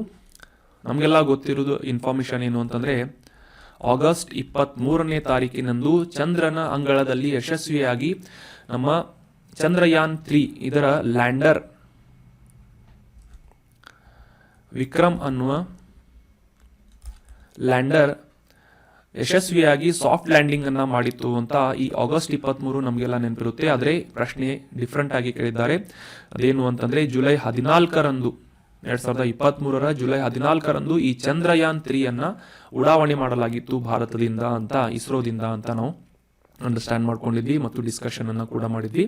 ನಮಗೆಲ್ಲ ಗೊತ್ತಿರೋದು ಇನ್ಫಾರ್ಮೇಶನ್ ಏನು ಅಂತಂದ್ರೆ ಆಗಸ್ಟ್ 23ನೇ ತಾರೀಕಿನಂದು ಚಂದ್ರನ ಅಂಗಳದಲ್ಲಿ ಯಶಸ್ವಿಯಾಗಿ ನಮ್ಮ ಚಂದ್ರಯಾನ್ 3 ಇದರ ಲ್ಯಾಂಡರ್ ವಿಕ್ರಮ್ ಅನ್ನುವ ಲ್ಯಾಂಡರ್ ಯಶಸ್ವಿಯಾಗಿ ಸಾಫ್ಟ್ ಲ್ಯಾಂಡಿಂಗ್ ಅನ್ನ ಮಾಡಿತ್ತು ಅಂತ ಈ ಆಗಸ್ಟ್ 23 ನಮಗೆಲ್ಲ ನೆನಪಿರುತ್ತೆ. ಆದರೆ ಪ್ರಶ್ನೆ ಡಿಫ್ರೆಂಟ್ ಆಗಿ ಕೇಳಿದ್ದಾರೆ. ಅದೇನು ಅಂತಂದ್ರೆ ಜುಲೈ 14ರಂದು 2023ರ ಜುಲೈ 14ರಂದು ಈ ಚಂದ್ರಯಾನ್ 3 ಅನ್ನ ಉಡಾವಣೆ ಮಾಡಲಾಗಿತ್ತು ಭಾರತದಿಂದ ಅಂತ ಇಸ್ರೋದಿಂದ ಅಂತ ನಾವು ಅಂಡರ್ಸ್ಟ್ಯಾಂಡ್ ಮಾಡ್ಕೊಂಡಿದ್ವಿ ಮತ್ತು ಡಿಸ್ಕಷನ್ ಅನ್ನ ಕೂಡ ಮಾಡಿದ್ವಿ.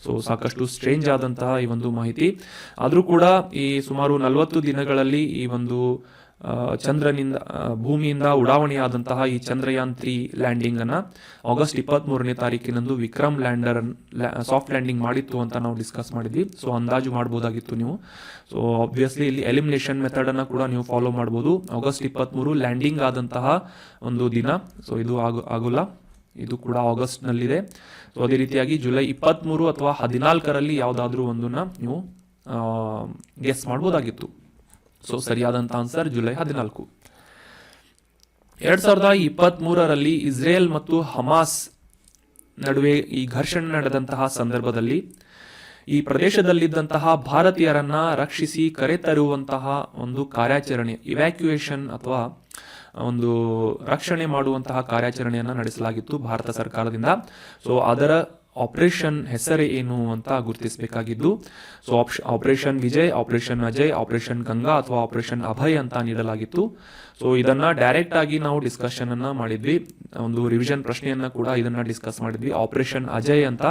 ಸೊ ಸಾಕಷ್ಟು ಸ್ಟ್ರೇಂಜ್ ಆದಂತಹ ಈ ಒಂದು ಮಾಹಿತಿ ಆದ್ರೂ ಕೂಡ ಈ ಸುಮಾರು 40 ದಿನಗಳಲ್ಲಿ ಈ ಒಂದು ಚಂದ್ರನಿಂದ ಭೂಮಿಯಿಂದ ಉಡಾವಣೆಯಾದಂತಹ ಈ ಚಂದ್ರಯಾನ್ 3 ಲ್ಯಾಂಡಿಂಗ್ ಅನ್ನ ಆಗಸ್ಟ್ 23ನೇ ತಾರೀಕಿನಂದು ವಿಕ್ರಮ್ ಲ್ಯಾಂಡರ್ ಸಾಫ್ಟ್ ಲ್ಯಾಂಡಿಂಗ್ ಮಾಡಿತ್ತು ಅಂತ ನಾವು ಡಿಸ್ಕಸ್ ಮಾಡಿದ್ವಿ. ಸೊ ಅಂದಾಜು ಮಾಡಬಹುದಾಗಿತ್ತು ನೀವು. ಸೊ ಆಬ್ವಿಯಸ್ಲಿ ಇಲ್ಲಿ ಎಲಿಮಿನೇಷನ್ ಮೆಥಡ್ ಅನ್ನ ಕೂಡ ನೀವು ಫಾಲೋ ಮಾಡಬಹುದು. ಆಗಸ್ಟ್ 23 ಲ್ಯಾಂಡಿಂಗ್ ಆದಂತಹ ಒಂದು ದಿನ. ಸೊ ಇದು ಆಗೋಲ್ಲ, ಇದು ಕೂಡ ಆಗಸ್ಟ್ ನಲ್ಲಿದೆ. ಸೊ ಅದೇ ರೀತಿಯಾಗಿ ಜುಲೈ 23 ಅಥವಾ 14ರಲ್ಲಿ ಯಾವುದಾದ್ರೂ ಒಂದನ್ನ ನೀವು ಗೆಸ್ ಮಾಡಬಹುದಾಗಿತ್ತು. ಸೊ ಸರಿಯಾದಂಥ ಆನ್ಸರ್ ಜುಲೈ 14. 2023ರಲ್ಲಿ ಇಸ್ರೇಲ್ ಮತ್ತು ಹಮಾಸ್ ನಡುವೆ ಈ ಘರ್ಷಣೆ ನಡೆದಂತಹ ಸಂದರ್ಭದಲ್ಲಿ ಈ ಪ್ರದೇಶದಲ್ಲಿದ್ದಂತಹ ಭಾರತೀಯರನ್ನ ರಕ್ಷಿಸಿ ಕರೆತರುವಂತಹ ಒಂದು ಕಾರ್ಯಾಚರಣೆ, ಇವ್ಯಾಕ್ಯುಯೇಷನ್ ಅಥವಾ ಒಂದು ರಕ್ಷಣೆ ಮಾಡುವಂತಹ ಕಾರ್ಯಾಚರಣೆಯನ್ನು ನಡೆಸಲಾಗಿತ್ತು ಭಾರತ ಸರ್ಕಾರದಿಂದ. ಸೊ ಅದರ ಆಪರೇಷನ್ ಹೆಸರೇ ಏನು ಅಂತ ಗುರುತಿಸಬೇಕಾಗಿದ್ದು, so operation Vijay, operation Ajay, operation Ganga ಅಥವಾ ಆಪರೇಷನ್ ಅಭಯ್ ಅಂತ ನೀಡಲಾಗಿತ್ತು. ಸೊ ಇದನ್ನ ಡೈರೆಕ್ಟ್ ಆಗಿ ನಾವು ಡಿಸ್ಕಷನ್ ಅನ್ನ ಮಾಡಿದ್ವಿ, ಒಂದು ರಿವಿಷನ್ ಪ್ರಶ್ನೆಯನ್ನ ಕೂಡ ಇದನ್ನ ಡಿಸ್ಕಸ್ ಮಾಡಿದ್ವಿ. ಆಪರೇಷನ್ ಅಜಯ್ ಅಂತ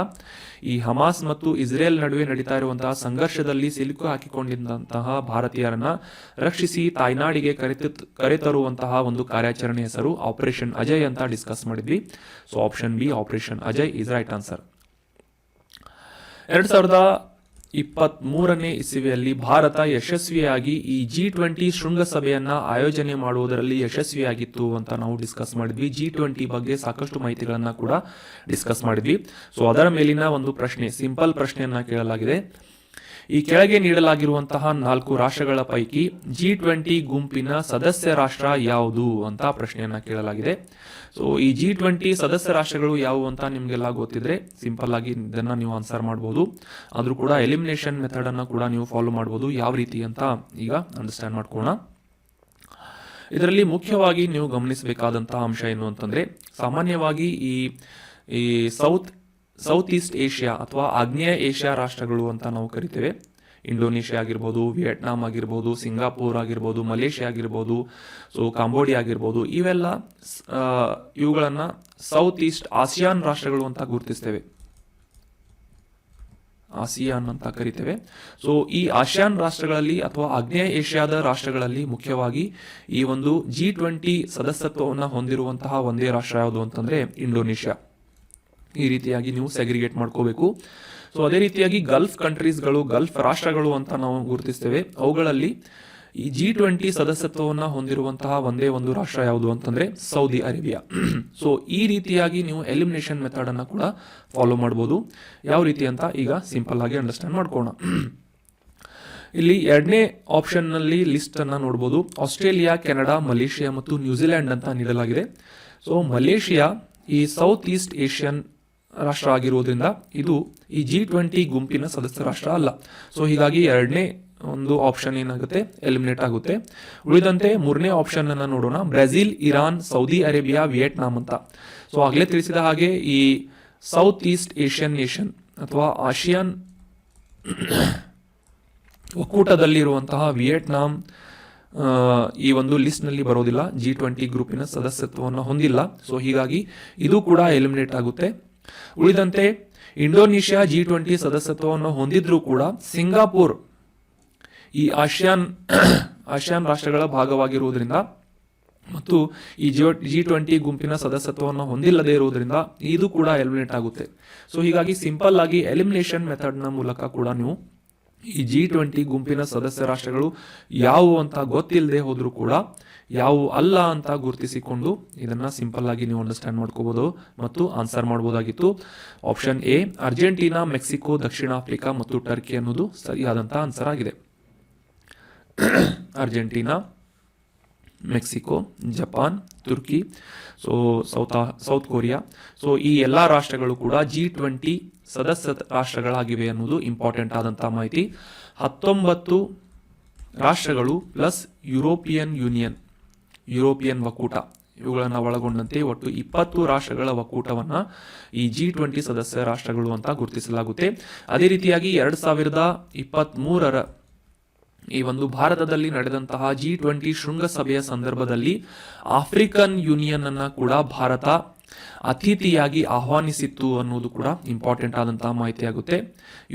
ಈ ಹಮಾಸ್ ಮತ್ತು ಇಸ್ರೇಲ್ ನಡುವೆ ನಡೀತಾ ಇರುವಂತಹ ಸಂಘರ್ಷದಲ್ಲಿ ಸಿಲುಕು ಹಾಕಿಕೊಂಡಿದ್ದಂತಹ ಭಾರತೀಯರನ್ನ ರಕ್ಷಿಸಿ ತಾಯ್ನಾಡಿಗೆ ಕರೆತರುವಂತಹ ಒಂದು ಕಾರ್ಯಾಚರಣೆ ಹೆಸರು ಆಪರೇಷನ್ ಅಜಯ್ ಅಂತ ಡಿಸ್ಕಸ್ ಮಾಡಿದ್ವಿ. So option B, operation Ajay is right answer. 2023ನೇ ಇಸವಿಯಲ್ಲಿ ಭಾರತ ಯಶಸ್ವಿಯಾಗಿ ಈ G20 ಶೃಂಗಸಭೆಯನ್ನ ಆಯೋಜನೆ ಮಾಡುವುದರಲ್ಲಿ ಯಶಸ್ವಿಯಾಗಿತ್ತು ಅಂತ ನಾವು ಡಿಸ್ಕಸ್ ಮಾಡಿದ್ವಿ. G20 ಬಗ್ಗೆ ಸಾಕಷ್ಟು ಮಾಹಿತಿಗಳನ್ನ ಕೂಡ ಡಿಸ್ಕಸ್ ಮಾಡಿದ್ವಿ. ಸೊ ಅದರ ಮೇಲಿನ ಒಂದು ಪ್ರಶ್ನೆ, ಸಿಂಪಲ್ ಪ್ರಶ್ನೆಯನ್ನ ಕೇಳಲಾಗಿದೆ. ಈ ಕೆಳಗೆ ನೀಡಲಾಗಿರುವಂತಹ 4 ರಾಷ್ಟ್ರಗಳ ಪೈಕಿ G20 ಗುಂಪಿನ ಸದಸ್ಯ ರಾಷ್ಟ್ರ ಯಾವುದು ಅಂತ ಪ್ರಶ್ನೆಯನ್ನ ಕೇಳಲಾಗಿದೆ. ಸೊ ಈ G20 ಸದಸ್ಯ ರಾಷ್ಟ್ರಗಳು ಯಾವುವು ಅಂತ ನಿಮಗೆಲ್ಲ ಗೊತ್ತಿದ್ರೆ ಸಿಂಪಲ್ ಆಗಿ ಇದನ್ನ ನೀವು ಆನ್ಸರ್ ಮಾಡಬಹುದು. ಆದ್ರೂ ಕೂಡ ಎಲಿಮಿನೇಷನ್ ಮೆಥಡ್ ಅನ್ನ ಕೂಡ ನೀವು ಫಾಲೋ ಮಾಡಬಹುದು. ಯಾವ ರೀತಿ ಅಂತ ಈಗ ಅಂಡರ್ಸ್ಟ್ಯಾಂಡ್ ಮಾಡ್ಕೋಣ. ಇದರಲ್ಲಿ ಮುಖ್ಯವಾಗಿ ನೀವು ಗಮನಿಸಬೇಕಾದಂತಹ ಅಂಶ ಏನು ಅಂತಂದ್ರೆ, ಸಾಮಾನ್ಯವಾಗಿ ಈ ಸೌತ್ ಈಸ್ಟ್ ಏಷ್ಯಾ ಅಥವಾ ಆಗ್ನೇಯ ಏಷ್ಯಾ ರಾಷ್ಟ್ರಗಳು ಅಂತ ನಾವು ಕರಿತೇವೆ. ಇಂಡೋನೇಷ್ಯಾ ಆಗಿರ್ಬೋದು, ವಿಯೆಟ್ನಾಂ ಆಗಿರ್ಬೋದು, ಸಿಂಗಾಪುರ್ ಆಗಿರ್ಬೋದು, ಮಲೇಷ್ಯಾ ಆಗಿರ್ಬೋದು, ಸೊ ಕಾಂಬೋಡಿಯಾ ಆಗಿರ್ಬೋದು, ಇವುಗಳನ್ನ ಸೌತ್ ಈಸ್ಟ್ ಆಸಿಯಾನ್ ರಾಷ್ಟ್ರಗಳು ಅಂತ ಗುರುತಿಸ್ತೇವೆ, ಆಸಿಯಾನ್ ಅಂತ ಕರಿತೇವೆ. ಸೊ ಈ ಆಸಿಯಾನ್ ರಾಷ್ಟ್ರಗಳಲ್ಲಿ ಅಥವಾ ಆಗ್ನೇಯ ಏಷ್ಯಾದ ರಾಷ್ಟ್ರಗಳಲ್ಲಿ ಮುಖ್ಯವಾಗಿ ಈ ಒಂದು G20 ಸದಸ್ಯತ್ವವನ್ನು ಹೊಂದಿರುವಂತಹ ಒಂದೇ ರಾಷ್ಟ್ರ ಯಾವುದು ಅಂತಂದ್ರೆ ಇಂಡೋನೇಷ್ಯಾ. ಈ ರೀತಿಯಾಗಿ ನೀವು ಸೆಗ್ರಿಗೇಟ್ ಮಾಡ್ಕೋಬೇಕು. ಸೊ ಅದೇ ರೀತಿಯಾಗಿ ಗಲ್ಫ್ ಕಂಟ್ರೀಸ್ಗಳು, ಗಲ್ಫ್ ರಾಷ್ಟ್ರಗಳು ಅಂತ ನಾವು ಗುರುತಿಸ್ತೇವೆ. ಅವುಗಳಲ್ಲಿ ಈ G20 ಸದಸ್ಯತ್ವವನ್ನು ಹೊಂದಿರುವಂತಹ ಒಂದೇ ಒಂದು ರಾಷ್ಟ್ರ ಯಾವುದು ಅಂತಂದ್ರೆ ಸೌದಿ ಅರೇಬಿಯಾ. ಸೊ ಈ ರೀತಿಯಾಗಿ ನೀವು ಎಲಿಮಿನೇಷನ್ ಮೆಥಡ್ ಅನ್ನ ಕೂಡ ಫಾಲೋ ಮಾಡಬಹುದು. ಯಾವ ರೀತಿ ಅಂತ ಈಗ ಸಿಂಪಲ್ ಆಗಿ ಅಂಡರ್ಸ್ಟ್ಯಾಂಡ್ ಮಾಡ್ಕೋಣ. ಇಲ್ಲಿ 2ನೇ ಆಪ್ಷನ್ ನಲ್ಲಿ ಲಿಸ್ಟ್ ಅನ್ನ ನೋಡಬಹುದು. ಆಸ್ಟ್ರೇಲಿಯಾ, ಕೆನಡಾ, ಮಲೇಷಿಯಾ ಮತ್ತು ನ್ಯೂಜಿಲೆಂಡ್ ಅಂತ ನೀಡಲಾಗಿದೆ. ಸೊ ಮಲೇಷಿಯಾ ಈ ಸೌತ್ ಈಸ್ಟ್ ಏಷ್ಯನ್ ರಾಷ್ಟ್ರ ಆಗಿರುವುದರಿಂದ ಇದು ಈ G20 ಗುಂಪಿನ ಸದಸ್ಯ ರಾಷ್ಟ್ರ ಅಲ್ಲ. ಸೊ ಹೀಗಾಗಿ 2ನೇ ಒಂದು ಆಪ್ಷನ್ ಏನಾಗುತ್ತೆ, ಎಲಿಮಿನೇಟ್ ಆಗುತ್ತೆ. ಉಳಿದಂತೆ 3ನೇ ಆಪ್ಷನ್ ಅನ್ನ ನೋಡೋಣ. Brazil, Iran, Saudi Arabia, Vietnam ಅಂತ. ಸೊ ಆಗ್ಲೇ ತಿಳಿಸಿದ ಹಾಗೆ ಈ ಸೌತ್ ಈಸ್ಟ್ ಏಷ್ಯನ್ ನೇಷನ್ ಅಥವಾ ಆಸಿಯಾನ್ ಒಕ್ಕೂಟದಲ್ಲಿರುವಂತಹ ವಿಯೆಟ್ನಾಂ ಈ ಒಂದು ಲಿಸ್ಟ್ ನಲ್ಲಿ ಬರೋದಿಲ್ಲ, G20 ಗ್ರೂಪಿನ ಸದಸ್ಯತ್ವವನ್ನು ಹೊಂದಿಲ್ಲ. ಸೊ ಹೀಗಾಗಿ ಇದು ಕೂಡ ಎಲಿಮಿನೇಟ್ ಆಗುತ್ತೆ. ಉಳಿದಂತೆ ಇಂಡೋನೇಷ್ಯಾ G20 ಸದಸ್ಯತ್ವವನ್ನು ಹೊಂದಿದ್ರೂ ಕೂಡ ಸಿಂಗಾಪುರ್ ಈ ಆಸಿಯಾನ್ ರಾಷ್ಟ್ರಗಳ ಭಾಗವಾಗಿರುವುದರಿಂದ ಮತ್ತು ಈ G20 ಗುಂಪಿನ ಸದಸ್ಯತ್ವವನ್ನು ಹೊಂದಿಲ್ಲದೆ ಇರುವುದರಿಂದ ಇದು ಕೂಡ ಎಲಿಮಿನೇಟ್ ಆಗುತ್ತೆ. ಸೊ ಹೀಗಾಗಿ ಸಿಂಪಲ್ ಆಗಿ ಎಲಿಮಿನೇಷನ್ ಮೆಥಡ್ ನ ಮೂಲಕ ಕೂಡ ನೀವು ಈ G20 ಗುಂಪಿನ ಸದಸ್ಯ ರಾಷ್ಟ್ರಗಳು ಯಾವುವು ಅಂತ ಗೊತ್ತಿಲ್ಲದೆ ಹೋದ್ರೂ ಕೂಡ ಯಾವುವು ಅಲ್ಲ ಅಂತ ಗುರುತಿಸಿಕೊಂಡು ಇದನ್ನ ಸಿಂಪಲ್ ಆಗಿ ನೀವು ಅಂಡರ್ಸ್ಟ್ಯಾಂಡ್ ಮಾಡ್ಕೋಬಹುದು ಮತ್ತು ಆನ್ಸರ್ ಮಾಡಬಹುದಾಗಿತ್ತು. ಆಪ್ಷನ್ ಎ ಅರ್ಜೆಂಟೀನಾ, ಮೆಕ್ಸಿಕೋ, ದಕ್ಷಿಣ ಆಫ್ರಿಕಾ ಮತ್ತು ಟರ್ಕಿ ಅನ್ನೋದು ಸರಿಯಾದಂತಹ ಆನ್ಸರ್ ಆಗಿದೆ. Argentina, Mexico, Japan, Turkey, so South Korea. So ಈ ಎಲ್ಲಾ ರಾಷ್ಟ್ರಗಳು ಕೂಡ G20 ಸದಸ್ಯ ರಾಷ್ಟ್ರಗಳಾಗಿವೆ ಅನ್ನೋದು ಇಂಪಾರ್ಟೆಂಟ್ ಆದಂತಹ ಮಾಹಿತಿ. 19 ರಾಷ್ಟ್ರಗಳು ಪ್ಲಸ್ ಯುರೋಪಿಯನ್ ಒಕ್ಕೂಟ ಇವುಗಳನ್ನ ಒಳಗೊಂಡಂತೆ ಒಟ್ಟು 20 ರಾಷ್ಟ್ರಗಳ ಒಕ್ಕೂಟವನ್ನ ಈ G20 ಸದಸ್ಯ ರಾಷ್ಟ್ರಗಳು ಅಂತ ಗುರುತಿಸಲಾಗುತ್ತೆ. ಅದೇ ರೀತಿಯಾಗಿ 2023ರ ಈ ಒಂದು ಭಾರತದಲ್ಲಿ ನಡೆದಂತಹ G20 ಶೃಂಗಸಭೆಯ ಸಂದರ್ಭದಲ್ಲಿ ಆಫ್ರಿಕನ್ ಯೂನಿಯನ್ ಅನ್ನ ಕೂಡ ಭಾರತ ಅತಿಥಿಯಾಗಿ ಆಹ್ವಾನಿಸಿತ್ತು ಅನ್ನೋದು ಕೂಡ ಇಂಪಾರ್ಟೆಂಟ್ ಆದಂತಹ ಮಾಹಿತಿ ಆಗುತ್ತೆ.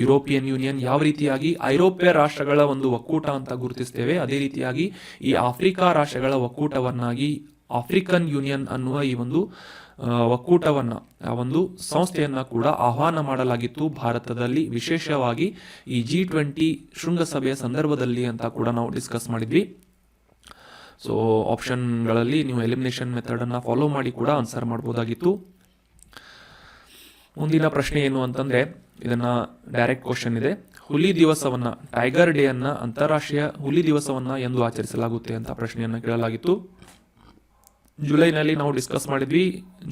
ಯುರೋಪಿಯನ್ ಯೂನಿಯನ್ ಯಾವ ರೀತಿಯಾಗಿ ಐರೋಪ್ಯ ರಾಷ್ಟ್ರಗಳ ಒಂದು ಒಕ್ಕೂಟ ಅಂತ ಗುರುತಿಸ್ತೇವೆ, ಅದೇ ರೀತಿಯಾಗಿ ಈ ಆಫ್ರಿಕಾ ರಾಷ್ಟ್ರಗಳ ಒಕ್ಕೂಟವನ್ನಾಗಿ ಆಫ್ರಿಕನ್ ಯೂನಿಯನ್ ಅನ್ನುವ ಈ ಒಂದು ಒಕ್ಕೂಟವನ್ನ, ಆ ಒಂದು ಸಂಸ್ಥೆಯನ್ನ ಕೂಡ ಆಹ್ವಾನ ಮಾಡಲಾಗಿತ್ತು ಭಾರತದಲ್ಲಿ, ವಿಶೇಷವಾಗಿ ಈ G20 ಶೃಂಗಸಭೆಯ ಸಂದರ್ಭದಲ್ಲಿ ಅಂತ ಕೂಡ ನಾವು ಡಿಸ್ಕಸ್ ಮಾಡಿದ್ವಿ. ಸೊ ಆಪ್ಷನ್ಗಳಲ್ಲಿ ನೀವು ಎಲಿಮಿನೇಷನ್ ಮೆಥಡ್ ಅನ್ನ ಫಾಲೋ ಮಾಡಿ ಕೂಡ ಆನ್ಸರ್ ಮಾಡಬಹುದಾಗಿತ್ತು. ಮುಂದಿನ ಪ್ರಶ್ನೆ ಏನು ಅಂತಂದ್ರೆ, ಇದನ್ನ ಡೈರೆಕ್ಟ್ ಕ್ವಶನ್ ಇದೆ. ಹುಲಿ ದಿವಸವನ್ನು, ಟೈಗರ್ ಡೇ ಅನ್ನು, ಅಂತಾರಾಷ್ಟ್ರೀಯ ಹುಲಿ ದಿವಸವನ್ನು ಎಂದು ಆಚರಿಸಲಾಗುತ್ತೆ ಅಂತ ಪ್ರಶ್ನೆಯನ್ನು ಕೇಳಲಾಗಿತ್ತು. ಜುಲೈನಲ್ಲಿ ನಾವು ಡಿಸ್ಕಸ್ ಮಾಡಿದ್ವಿ.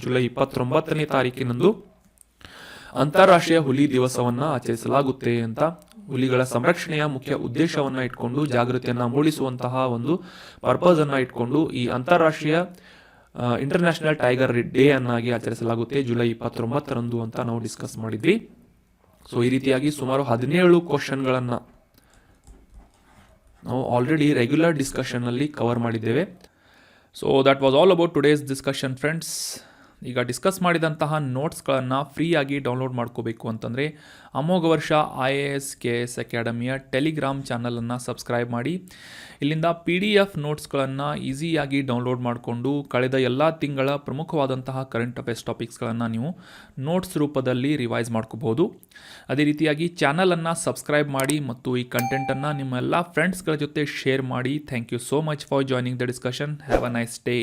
ಜುಲೈ 29ನೇ ತಾರೀಕಿನಂದು ಅಂತಾರಾಷ್ಟ್ರೀಯ ಹುಲಿ ದಿವಸವನ್ನು ಆಚರಿಸಲಾಗುತ್ತೆ ಅಂತ. ಹುಲಿಗಳ ಸಂರಕ್ಷಣೆಯ ಮುಖ್ಯ ಉದ್ದೇಶವನ್ನು ಇಟ್ಕೊಂಡು, ಜಾಗೃತಿಯನ್ನು ಮೂಡಿಸುವಂತಹ ಒಂದು ಪರ್ಪಸ್ ಅನ್ನು ಇಟ್ಕೊಂಡು ಈ ಅಂತಾರಾಷ್ಟ್ರೀಯ ಇಂಟರ್ನ್ಯಾಷನಲ್ ಟೈಗರ್ ಡೇ ಅನ್ನಾಗಿ ಆಚರಿಸಲಾಗುತ್ತೆ ಜುಲೈ 29ರಂದು ಅಂತ ನಾವು ಡಿಸ್ಕಸ್ ಮಾಡಿದ್ವಿ. ಸೊ ಈ ರೀತಿಯಾಗಿ ಸುಮಾರು 17 ಕ್ವಶನ್ಗಳನ್ನು ನಾವು ಆಲ್ರೆಡಿ ರೆಗ್ಯುಲರ್ ಡಿಸ್ಕಷನ್ನಲ್ಲಿ ಕವರ್ ಮಾಡಿದ್ದೇವೆ. So that was all about today's discussion friends. ಈಗ ಡಿಸ್ಕಸ್ ಮಾಡಿದಂತಹ ನೋಟ್ಸ್ಗಳನ್ನು ಫ್ರೀಯಾಗಿ ಡೌನ್ಲೋಡ್ ಮಾಡ್ಕೋಬೇಕು ಅಂತಂದರೆ ಅಮೋಘ ವರ್ಷ IAS KS ಅಕಾಡೆಮಿಯ ಟೆಲಿಗ್ರಾಮ್ ಚಾನಲನ್ನು ಸಬ್ಸ್ಕ್ರೈಬ್ ಮಾಡಿ. ಇಲ್ಲಿಂದ PDF ನೋಟ್ಸ್ಗಳನ್ನು ಈಸಿಯಾಗಿ ಡೌನ್ಲೋಡ್ ಮಾಡಿಕೊಂಡು ಕಳೆದ ಎಲ್ಲ ತಿಂಗಳ ಪ್ರಮುಖವಾದಂತಹ ಕರೆಂಟ್ ಅಫೇರ್ಸ್ ಟಾಪಿಕ್ಸ್ಗಳನ್ನು ನೀವು ನೋಟ್ಸ್ ರೂಪದಲ್ಲಿ ರಿವೈಸ್ ಮಾಡ್ಕೋಬಹುದು. ಅದೇ ರೀತಿಯಾಗಿ ಚಾನಲನ್ನು ಸಬ್ಸ್ಕ್ರೈಬ್ ಮಾಡಿ ಮತ್ತು ಈ ಕಂಟೆಂಟನ್ನು ನಿಮ್ಮ ಎಲ್ಲ ಫ್ರೆಂಡ್ಸ್ಗಳ ಜೊತೆ ಶೇರ್ ಮಾಡಿ. Thank you so much for joining the discussion. Have a nice day.